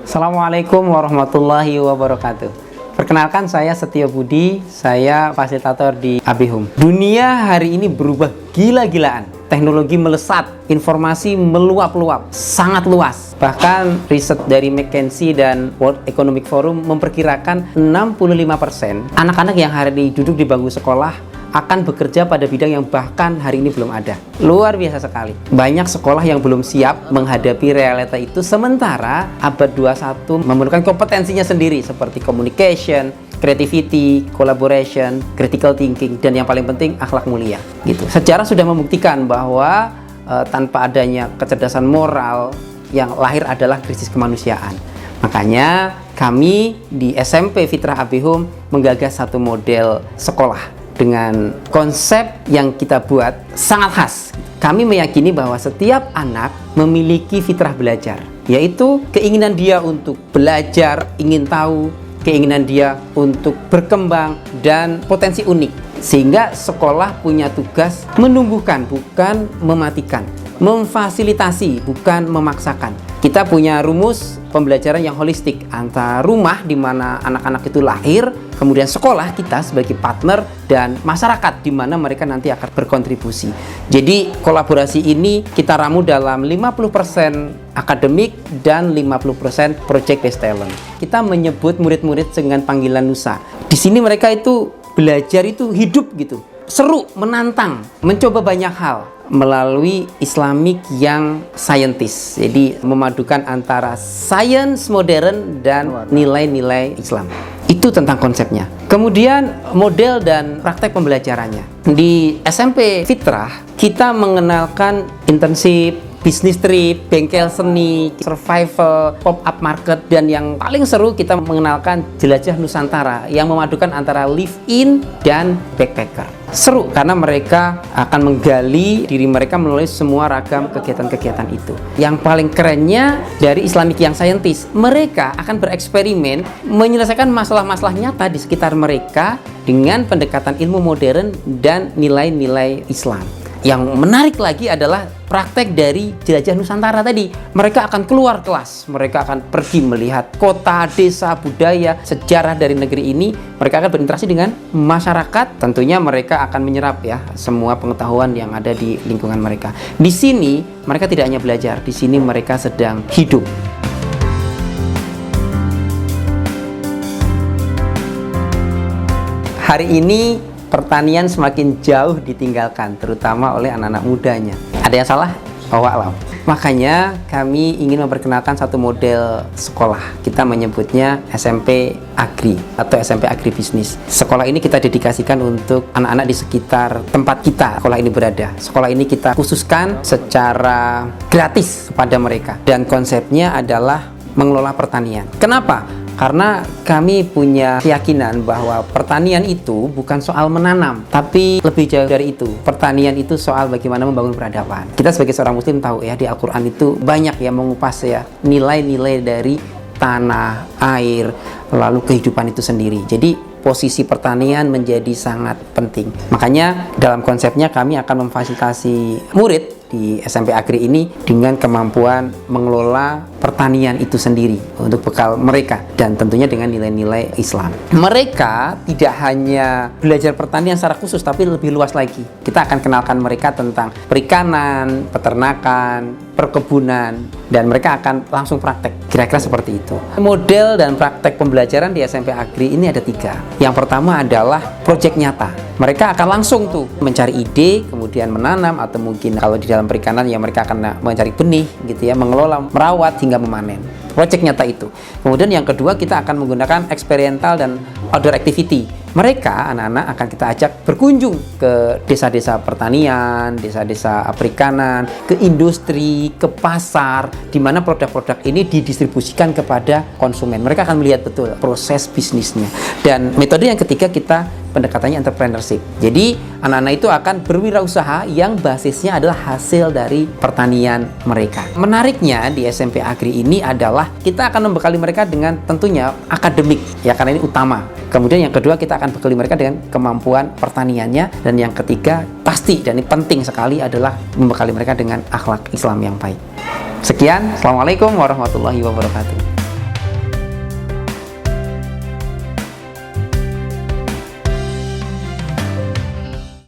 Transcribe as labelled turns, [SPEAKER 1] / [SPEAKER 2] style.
[SPEAKER 1] Assalamualaikum warahmatullahi wabarakatuh. Perkenalkan, saya Setio Budi, saya fasilitator di ABHOME. Dunia hari ini berubah gila-gilaan. Teknologi melesat, informasi meluap-luap, sangat luas. Bahkan riset dari McKinsey dan World Economic Forum memperkirakan 65% anak-anak yang hari ini duduk di bangku sekolah akan bekerja pada bidang yang bahkan hari ini belum ada. Luar biasa sekali. Banyak sekolah yang belum siap menghadapi realita itu, sementara abad 21 memerlukan kompetensinya sendiri seperti communication, creativity, collaboration, critical thinking, dan yang paling penting akhlak mulia. Gitu. Sejarah sudah membuktikan bahwa tanpa adanya kecerdasan moral, yang lahir adalah krisis kemanusiaan. Makanya kami di SMP Fitrah ABHOME menggagas satu model sekolah dengan konsep yang kita buat sangat khas. Kami meyakini bahwa setiap anak memiliki fitrah belajar, yaitu keinginan dia untuk belajar, ingin tahu, keinginan dia untuk berkembang, dan potensi unik. Sehingga sekolah punya tugas menumbuhkan, bukan mematikan, memfasilitasi, bukan memaksakan. Kita punya rumus pembelajaran yang holistik antara rumah di mana anak-anak itu lahir, kemudian sekolah kita sebagai partner, dan masyarakat di mana mereka nanti akan berkontribusi. Jadi kolaborasi ini kita ramu dalam 50% akademik dan 50% project based talent. Kita menyebut murid-murid dengan panggilan Nusa. Di sini mereka itu belajar itu hidup gitu, seru, menantang, mencoba banyak hal melalui Islamic yang scientist. Jadi memadukan antara science modern dan nilai-nilai Islam. Itu tentang konsepnya. Kemudian model dan praktek pembelajarannya. Di SMP Fitrah kita mengenalkan internship, bisnis trip, bengkel seni, survival, pop-up market, dan yang paling seru kita mengenalkan jelajah Nusantara yang memadukan antara live-in dan backpacker. Seru karena mereka akan menggali diri mereka melalui semua ragam kegiatan-kegiatan itu. Yang paling kerennya dari Islamic yang scientist, mereka akan bereksperimen menyelesaikan masalah-masalah nyata di sekitar mereka dengan pendekatan ilmu modern dan nilai-nilai Islam. Yang menarik lagi adalah praktek dari jelajah Nusantara tadi. Mereka akan keluar kelas, mereka akan pergi melihat kota, desa, budaya, sejarah dari negeri ini. Mereka akan berinteraksi dengan masyarakat. Tentunya mereka akan menyerap ya semua pengetahuan yang ada di lingkungan mereka. Di sini mereka tidak hanya belajar, di sini mereka sedang hidup. Hari ini pertanian semakin jauh ditinggalkan, terutama oleh anak-anak mudanya. Ada yang salah? Wallahu a'lam. Makanya kami ingin memperkenalkan satu model sekolah. Kita menyebutnya SMP Agri atau SMP Agribisnis. Sekolah ini kita dedikasikan untuk anak-anak di sekitar tempat kita sekolah ini berada. Sekolah ini kita khususkan secara gratis kepada mereka. Dan konsepnya adalah mengelola pertanian. Kenapa? Karena kami punya keyakinan bahwa pertanian itu bukan soal menanam, tapi lebih jauh dari itu. Pertanian itu soal bagaimana membangun peradaban. Kita sebagai seorang muslim tahu ya, di Al-Quran itu banyak yang mengupas ya nilai-nilai dari tanah, air, lalu kehidupan itu sendiri. Jadi posisi pertanian menjadi sangat penting. Makanya dalam konsepnya kami akan memfasilitasi murid di SMP Agri ini dengan kemampuan mengelola pertanian itu sendiri untuk bekal mereka, dan tentunya dengan nilai-nilai Islam. Mereka tidak hanya belajar pertanian secara khusus, tapi lebih luas lagi. Kita akan kenalkan mereka tentang perikanan, peternakan, perkebunan, dan mereka akan langsung praktek. Kira-kira seperti itu. Model dan praktek pembelajaran di SMP Agri ini ada 3. Yang pertama adalah proyek nyata. Mereka akan langsung tuh mencari ide, kemudian menanam, atau mungkin kalau di dalam perikanan ya mereka akan mencari benih gitu ya, mengelola, merawat hingga memanen. Proyek nyata itu. Kemudian yang kedua, kita akan menggunakan eksperimental dan outdoor activity. Mereka, anak-anak, akan kita ajak berkunjung ke desa-desa pertanian, desa-desa perikanan, ke industri, ke pasar, di mana produk-produk ini didistribusikan kepada konsumen. Mereka akan melihat betul proses bisnisnya. Dan metode yang ketiga, kita pendekatannya entrepreneurship. Jadi anak-anak itu akan berwirausaha yang basisnya adalah hasil dari pertanian mereka. Menariknya di SMP Agri ini adalah kita akan membekali mereka dengan tentunya akademik ya, karena ini utama. Kemudian yang kedua, kita akan bekali mereka dengan kemampuan pertaniannya, dan yang ketiga pasti dan ini penting sekali adalah membekali mereka dengan akhlak Islam yang baik. Sekian, Assalamualaikum warahmatullahi wabarakatuh.